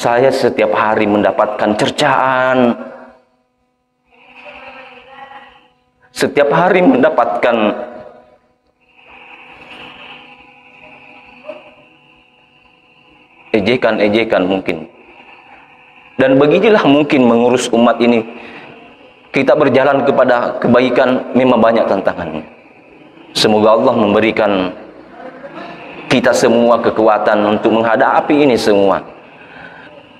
Saya setiap hari mendapatkan cercaan, setiap hari mendapatkan ejekan-ejekan mungkin. Dan beginilah mungkin mengurus umat ini. Kita berjalan kepada kebaikan memang banyak tantangannya. Semoga Allah memberikan kita semua kekuatan untuk menghadapi ini semua.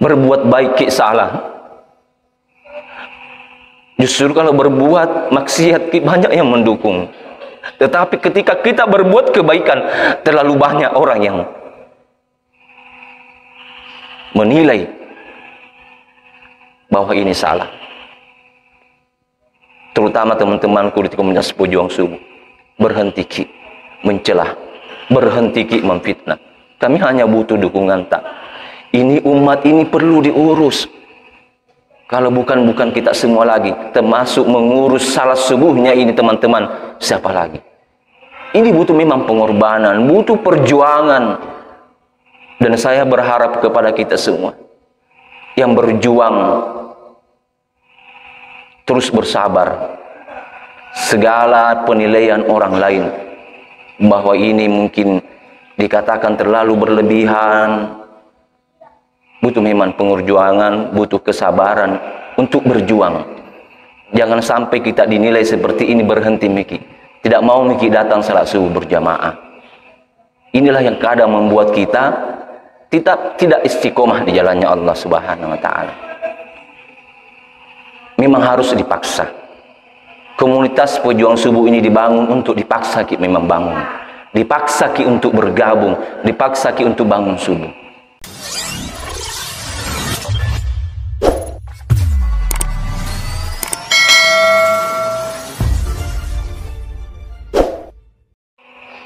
Berbuat baik ki salah. Justru kalau berbuat maksiat ki banyak yang mendukung. Tetapi ketika kita berbuat kebaikan, terlalu banyak orang yang menilai bahwa ini salah. Terutama teman-temanku di komunitas pejuang subuh. Berhenti ki mencelah, berhenti ki memfitnah. Kami hanya butuh dukungan tak. Ini umat ini perlu diurus. Kalau bukan kita semua lagi, termasuk mengurus salat subuhnya ini teman-teman, siapa lagi? Ini butuh memang pengorbanan, butuh perjuangan. Dan saya berharap kepada kita semua yang berjuang terus bersabar. Segala penilaian orang lain bahwa ini mungkin dikatakan terlalu berlebihan, butuh memang perjuangan, butuh kesabaran untuk berjuang. Jangan sampai kita dinilai seperti ini, berhenti miki, tidak mau miki datang salat subuh berjamaah. Inilah yang kadang membuat kita tidak istiqomah di jalannya Allah Subhanahu wa taala. Memang harus dipaksa. Komunitas pejuang subuh ini dibangun untuk dipaksa ki memang bangun. Dipaksa ki untuk bergabung, dipaksa ki untuk bangun subuh.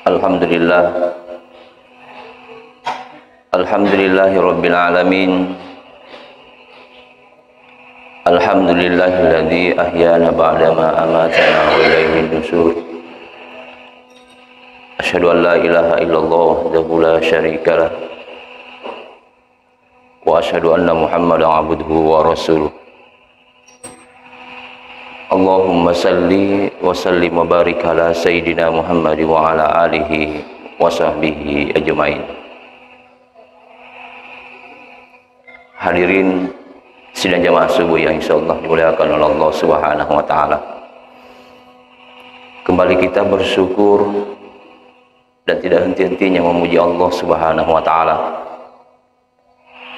Alhamdulillah. Alhamdulillahirabbil alamin. Alhamdulillahilladzi ahyana ba'dama amatana wa ilaihin nusyur. Asyhadu an la ilaha illallah wahdahu la syarikalah wa asyhadu anna Muhammadan abduhu wa rasuluh. Allahumma salli wa sallim wa barik ala sayyidina Muhammad wa ala alihi wa sahbihi ajmain. Hadirin sidang jamaah subuh yang insyaallah dimuliakan oleh Allah Subhanahu wa taala. Kembali kita bersyukur dan tidak henti-hentinya memuji Allah Subhanahu wa taala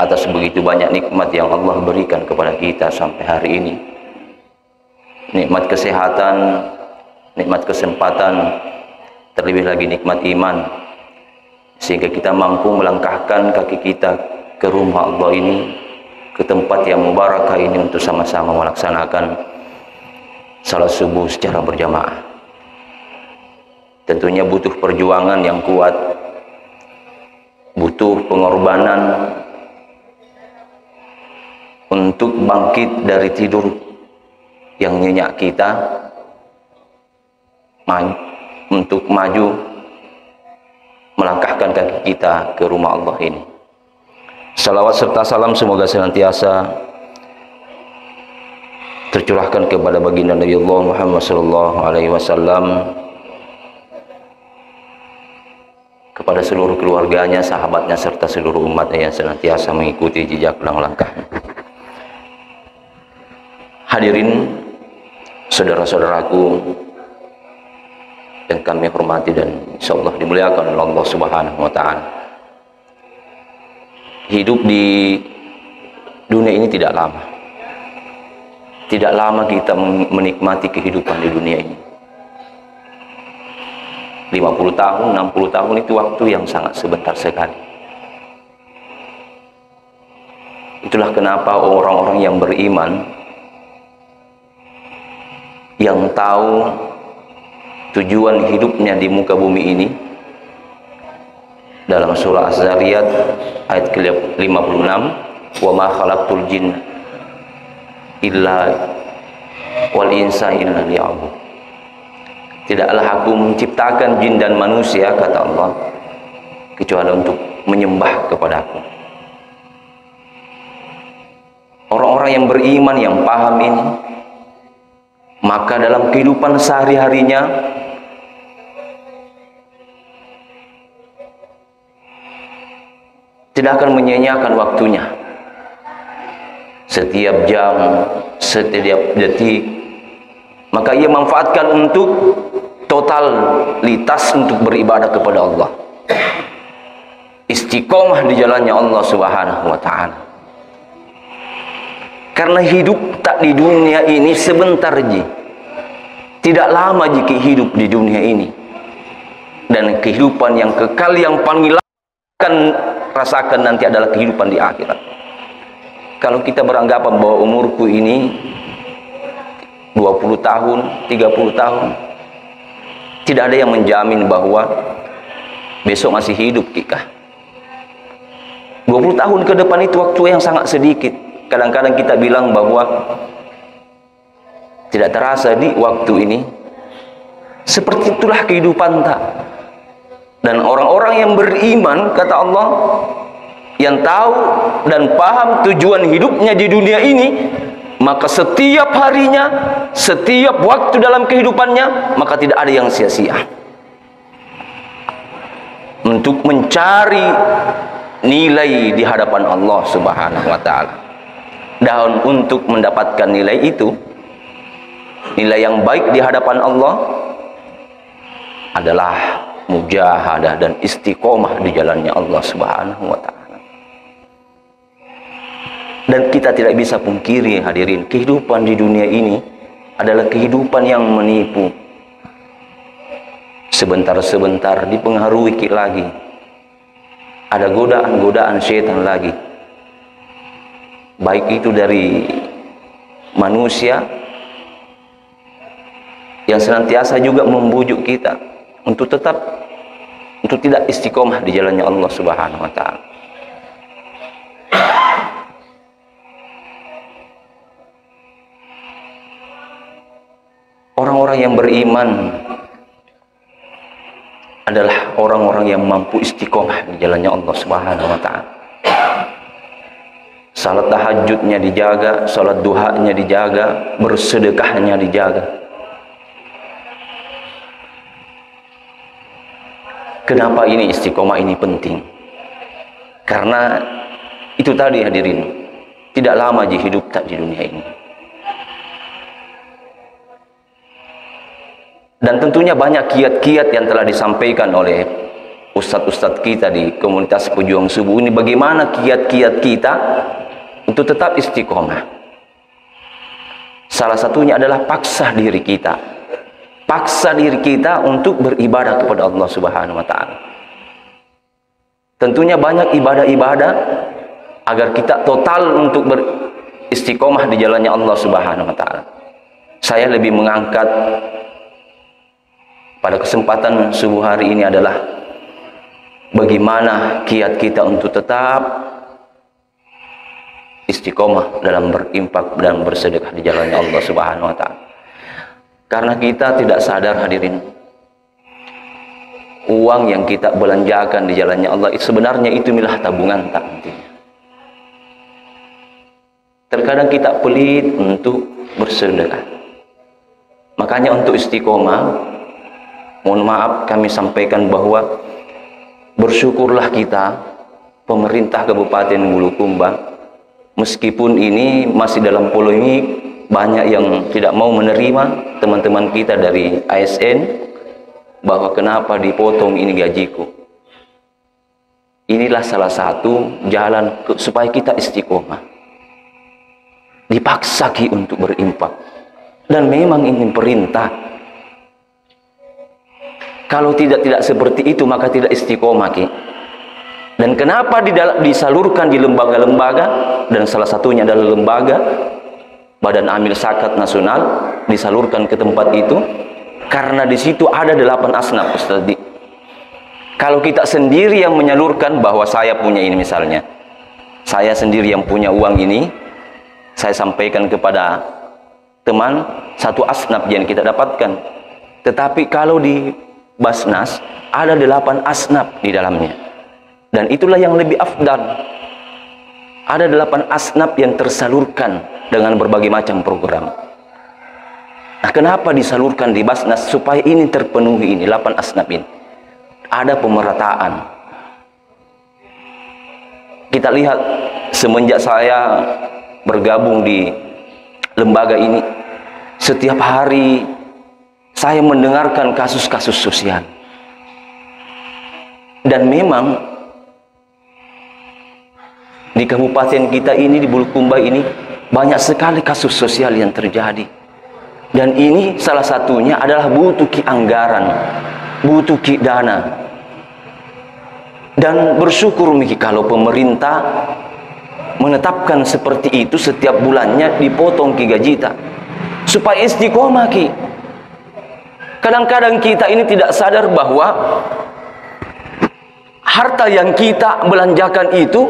atas begitu banyak nikmat yang Allah berikan kepada kita sampai hari ini. Nikmat kesehatan, nikmat kesempatan, terlebih lagi nikmat iman, sehingga kita mampu melangkahkan kaki kita ke rumah Allah ini, ke tempat yang mubarakah ini untuk sama-sama melaksanakan salat subuh secara berjamaah. Tentunya butuh perjuangan yang kuat, butuh pengorbanan untuk bangkit dari tidur yang nyenyak kita, untuk maju melangkahkan kaki kita ke rumah Allah ini. Salawat serta salam semoga senantiasa tercurahkan kepada baginda Nabi Allah Muhammad sallallahu alaihi wasallam, kepada seluruh keluarganya, sahabatnya serta seluruh umatnya yang senantiasa mengikuti jejak langkahnya. Hadirin saudara-saudaraku yang kami hormati dan insyaallah dimuliakan oleh Allah Subhanahu wa taala. Hidup di dunia ini tidak lama. Tidak lama kita menikmati kehidupan di dunia ini. 50 tahun, 60 tahun itu waktu yang sangat sebentar sekali. Itulah kenapa orang-orang yang beriman, yang tahu tujuan hidupnya di muka bumi ini, dalam surah Az-Zariyat ayat ke-56, wa ma khalaqtul jinna illa wal insa illa liya'bud. Tidaklah aku menciptakan jin dan manusia, kata Allah, kecuali untuk menyembah kepadaku. orang-orang yang beriman yang paham ini, maka dalam kehidupan sehari-harinya tidak akan menyia-nyiakan waktunya. Setiap jam, setiap detik, maka ia manfaatkan untuk totalitas untuk beribadah kepada Allah, istiqomah di jalannya Allah Subhanahu wa ta'ala. Karena hidup tak di dunia ini sebentar ji, tidak lama jika hidup di dunia ini, dan kehidupan yang kekal yang paling akan rasakan nanti adalah kehidupan di akhirat. Kalau kita beranggapan bahwa umurku ini 20 tahun, 30 tahun, tidak ada yang menjamin bahwa besok masih hidup kita. 20 tahun ke depan itu waktu yang sangat sedikit. Kadang-kadang kita bilang bahwa tidak terasa di waktu ini. Seperti itulah kehidupan tak. Dan orang-orang yang beriman, kata Allah, yang tahu dan paham tujuan hidupnya di dunia ini, maka setiap harinya, setiap waktu dalam kehidupannya, maka tidak ada yang sia-sia untuk mencari nilai di hadapan Allah Subhanahu wa ta'ala. Dan untuk mendapatkan nilai itu, nilai yang baik di hadapan Allah adalah mujahadah dan istiqomah di jalannya Allah Subhanahu wa ta'ala. Dan kita tidak bisa pungkiri, hadirin, kehidupan di dunia ini adalah kehidupan yang menipu. Sebentar-sebentar dipengaruhi lagi, ada godaan-godaan setan lagi, baik itu dari manusia yang senantiasa juga membujuk kita untuk tidak istiqomah di jalannya Allah Subhanahu wa ta'ala. Orang-orang yang beriman adalah orang-orang yang mampu istiqomah di jalannya Allah Subhanahu wa ta'ala. Salat tahajudnya dijaga, salat duhanya dijaga, bersedekahnya dijaga. Kenapa ini istiqomah ini penting? Karena itu tadi, hadirin, tidak lama hidup tak di dunia ini. Dan tentunya banyak kiat-kiat yang telah disampaikan oleh ustadz-ustadz kita di komunitas pejuang subuh ini, bagaimana kiat-kiat kita untuk tetap istiqomah. Salah satunya adalah paksa diri kita. Paksa diri kita untuk beribadah kepada Allah Subhanahu wa ta'ala. Tentunya banyak ibadah-ibadah agar kita total untuk beristiqomah di jalannya Allah Subhanahu wa ta'ala. Saya lebih mengangkat pada kesempatan subuh hari ini adalah bagaimana kiat kita untuk tetap istiqomah dalam berinfak dan bersedekah di jalannya Allah Subhanahu wa ta'ala. Karena kita tidak sadar, hadirin, uang yang kita belanjakan di jalannya Allah sebenarnya itu milah tabungan tak nantinya. Terkadang kita pelit untuk bersedekah. Makanya untuk istiqomah, mohon maaf kami sampaikan bahwa bersyukurlah kita, pemerintah Kabupaten Bulukumba, meskipun ini masih dalam polemik, banyak yang tidak mau menerima teman-teman kita dari ASN bahwa kenapa dipotong ini gajiku. Inilah salah satu jalan supaya kita istiqomah. Dipaksa untuk berinfak, dan memang ini perintah. Kalau tidak seperti itu maka tidak istiqomah ki. Dan kenapa disalurkan di lembaga-lembaga, dan salah satunya adalah lembaga Badan Amil Zakat Nasional, disalurkan ke tempat itu karena di situ ada 8 asnaf, Ustaz. Kalau kita sendiri yang menyalurkan, bahwa saya punya ini misalnya, saya sendiri yang punya uang ini, saya sampaikan kepada teman, 1 asnaf yang kita dapatkan. Tetapi kalau di Basnas ada 8 asnaf di dalamnya, dan itulah yang lebih afdal. ada 8 asnaf yang tersalurkan dengan berbagai macam program. Nah, kenapa disalurkan di Basnas? Supaya ini terpenuhi, ini 8 asnaf ini. Ada pemerataan. Kita lihat semenjak saya bergabung di lembaga ini, setiap hari saya mendengarkan kasus-kasus sosial. Dan memang di kabupaten kita ini, di Bulukumba ini, banyak sekali kasus sosial yang terjadi. Dan ini salah satunya adalah butuh anggaran, butuh dana. Dan bersyukur Miki kalau pemerintah menetapkan seperti itu, setiap bulannya dipotong ki gaji tak, supaya istiqomah ki. Kadang-kadang kita ini tidak sadar bahwa harta yang kita belanjakan itu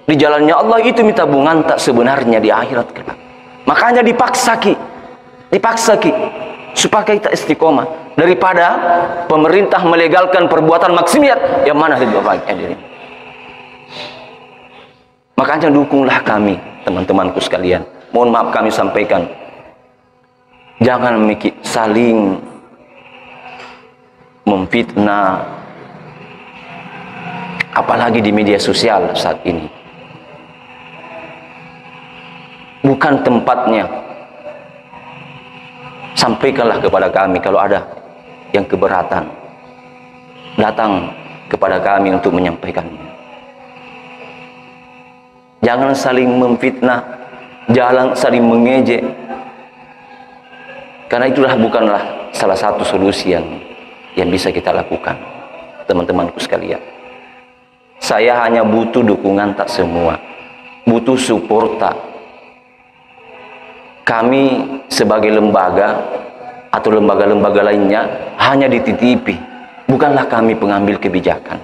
di jalannya Allah itu minta tabungan tak sebenarnya di akhirat kelak. Makanya dipaksa ki supaya kita istiqomah, daripada pemerintah melegalkan perbuatan maksiat yang mana lebih baiknya diri. Makanya dukunglah kami, teman-temanku sekalian. Mohon maaf kami sampaikan, jangan saling memfitnah, apalagi di media sosial saat ini. Bukan tempatnya. Sampaikanlah kepada kami kalau ada yang keberatan, datang kepada kami untuk menyampaikannya. Jangan saling memfitnah, jangan saling mengejek, karena itulah bukanlah salah satu solusi yang bisa kita lakukan. Teman-temanku sekalian, saya hanya butuh dukungan tak semua, butuh support tak. Kami sebagai lembaga atau lembaga-lembaga lainnya hanya dititipi, bukanlah kami pengambil kebijakan.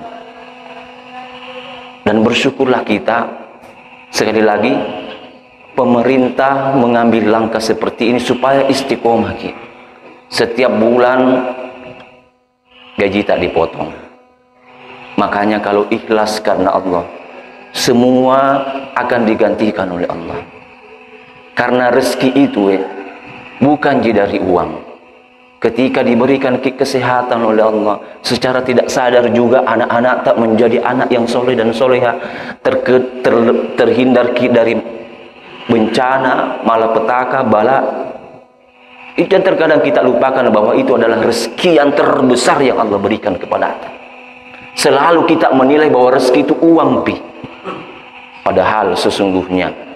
Dan bersyukurlah kita, sekali lagi, pemerintah mengambil langkah seperti ini supaya istiqomah kita. Setiap bulan gaji tak dipotong. Makanya kalau ikhlas karena Allah, semua akan digantikan oleh Allah. Karena rezeki itu bukan dari uang. Ketika diberikan kesehatan oleh Allah, secara tidak sadar juga anak-anak tak menjadi anak yang soleh dan soleha, terhindar dari bencana, malapetaka, bala. Itu yang terkadang kita lupakan bahwa itu adalah rezeki yang terbesar yang Allah berikan kepada kita. Selalu kita menilai bahwa rezeki itu uang pi. Padahal sesungguhnya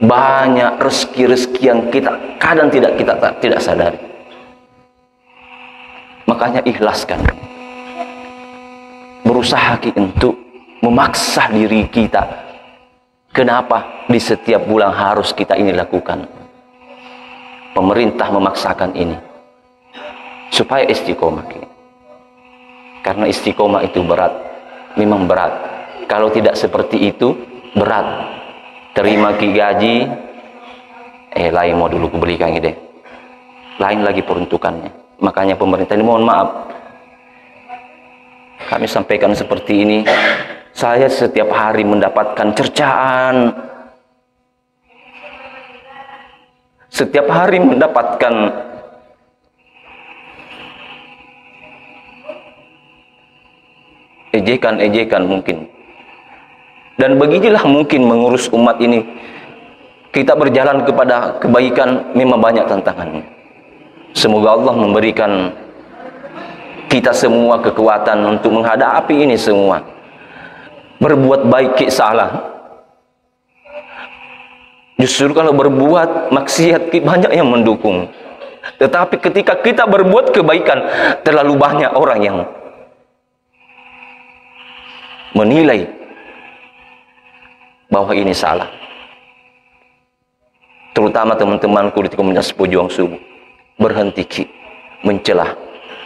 banyak rezeki-rezeki yang kita kadang tidak sadari. Makanya ikhlaskan, berusaha untuk memaksa diri kita. Kenapa di setiap bulan harus kita ini lakukan? Pemerintah memaksakan ini supaya istiqomah. Karena istiqomah itu berat, memang berat. Kalau tidak seperti itu berat. Terima gaji, lain mau dulu kubelikan ini deh. Lain lagi peruntukannya. Makanya pemerintah ini mohon maaf, kami sampaikan seperti ini. Saya setiap hari mendapatkan cercaan, setiap hari mendapatkan ejekan mungkin. Dan beginilah mungkin mengurus umat ini. Kita berjalan kepada kebaikan memang banyak tantangannya. Semoga Allah memberikan kita semua kekuatan untuk menghadapi ini semua. Berbuat baik salah. Justru kalau berbuat maksiat banyak yang mendukung. Tetapi ketika kita berbuat kebaikan, terlalu banyak orang yang menilai bahwa ini salah. Terutama teman-temanku di komunitas pejuang subuh, berhenti ki mencelah,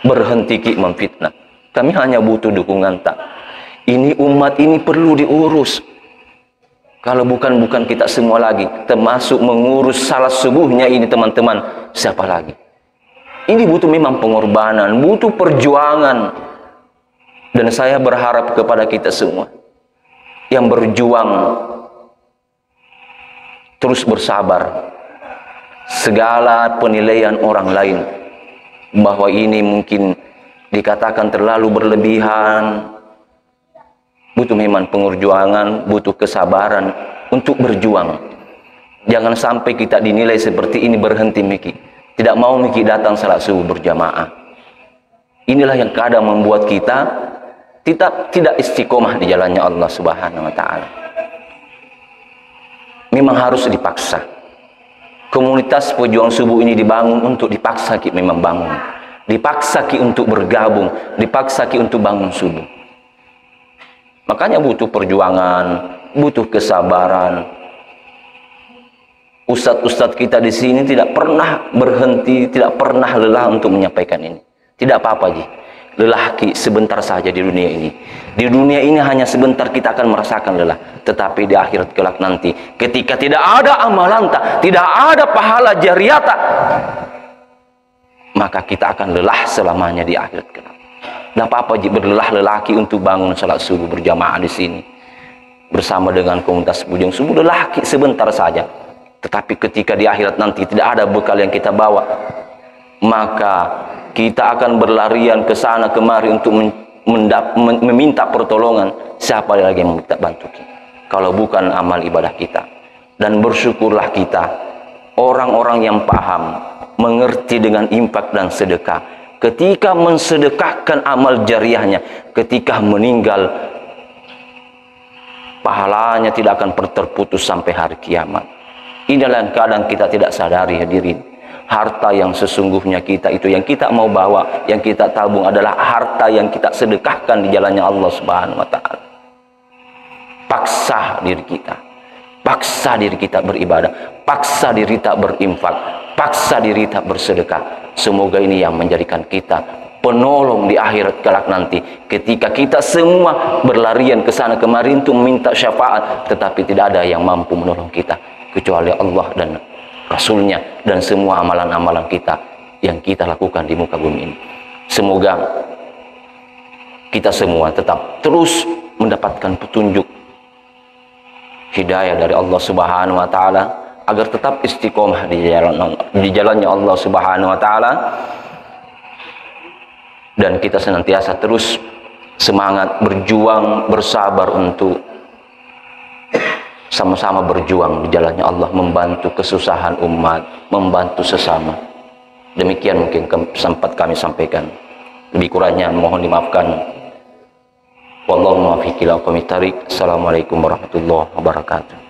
berhenti ki memfitnah. Kami hanya butuh dukungan tak. Ini umat ini perlu diurus. Kalau bukan kita semua lagi, termasuk mengurus salat subuhnya ini teman-teman, siapa lagi? Ini butuh memang pengorbanan, butuh perjuangan. Dan saya berharap kepada kita semua yang berjuang terus bersabar. Segala penilaian orang lain bahwa ini mungkin dikatakan terlalu berlebihan, butuh memang perjuangan, butuh kesabaran untuk berjuang. Jangan sampai kita dinilai seperti ini, berhenti miki, tidak mau miki datang salat subuh berjamaah. Inilah yang kadang membuat kita tidak istiqomah di jalannya Allah Subhanahu wa taala. Memang harus dipaksa. Komunitas pejuang subuh ini dibangun untuk dipaksa ki memang bangun. Dipaksa ki untuk bergabung, dipaksa ki untuk bangun subuh. Makanya butuh perjuangan, butuh kesabaran. Ustadz-ustadz kita di sini tidak pernah berhenti, tidak pernah lelah untuk menyampaikan ini. Tidak apa-apa, Ji. Lelah ki sebentar saja di dunia ini. Di dunia ini hanya sebentar kita akan merasakan lelah. Tetapi di akhirat kelak nanti, ketika tidak ada amalan, tidak ada pahala jariyata, maka kita akan lelah selamanya di akhirat kelak. Tidak apa-apa, Ji, berlelah lelaki untuk bangun salat subuh berjamaah di sini bersama dengan komunitas pejuang subuh. Lelaki sebentar saja. Tetapi ketika di akhirat nanti tidak ada bekal yang kita bawa, maka kita akan berlarian ke sana kemari untuk meminta pertolongan. Siapa lagi yang minta bantu kita kalau bukan amal ibadah kita? Dan bersyukurlah kita, orang-orang yang paham, mengerti dengan infak dan sedekah, ketika mensedekahkan amal jariahnya, ketika meninggal, pahalanya tidak akan terputus sampai hari kiamat. Inilah yang kadang kita tidak sadari, hadirin. Harta yang sesungguhnya kita itu, yang kita mau bawa, yang kita tabung adalah harta yang kita sedekahkan di jalannya Allah Subhanahu wa taala. Paksa diri kita. Paksa diri kita beribadah, paksa diri kita berinfak, paksa diri kita bersedekah. Semoga ini yang menjadikan kita penolong di akhirat kelak nanti, ketika kita semua berlarian ke sana kemari untuk meminta syafaat, tetapi tidak ada yang mampu menolong kita kecuali Allah dan Rasulnya dan semua amalan-amalan kita yang kita lakukan di muka bumi ini. Semoga kita semua tetap terus mendapatkan petunjuk hidayah dari Allah Subhanahu wa taala agar tetap istiqomah di jalannya Allah Subhanahu wa taala, dan kita senantiasa terus semangat berjuang, bersabar untuk sama-sama berjuang di jalannya Allah, membantu kesusahan umat, membantu sesama. Demikian mungkin sempat kami sampaikan. Lebih kurangnya mohon dimaafkan. Wallahu muwaffiq ila aqwamit thariq. Assalamualaikum warahmatullahi wabarakatuh.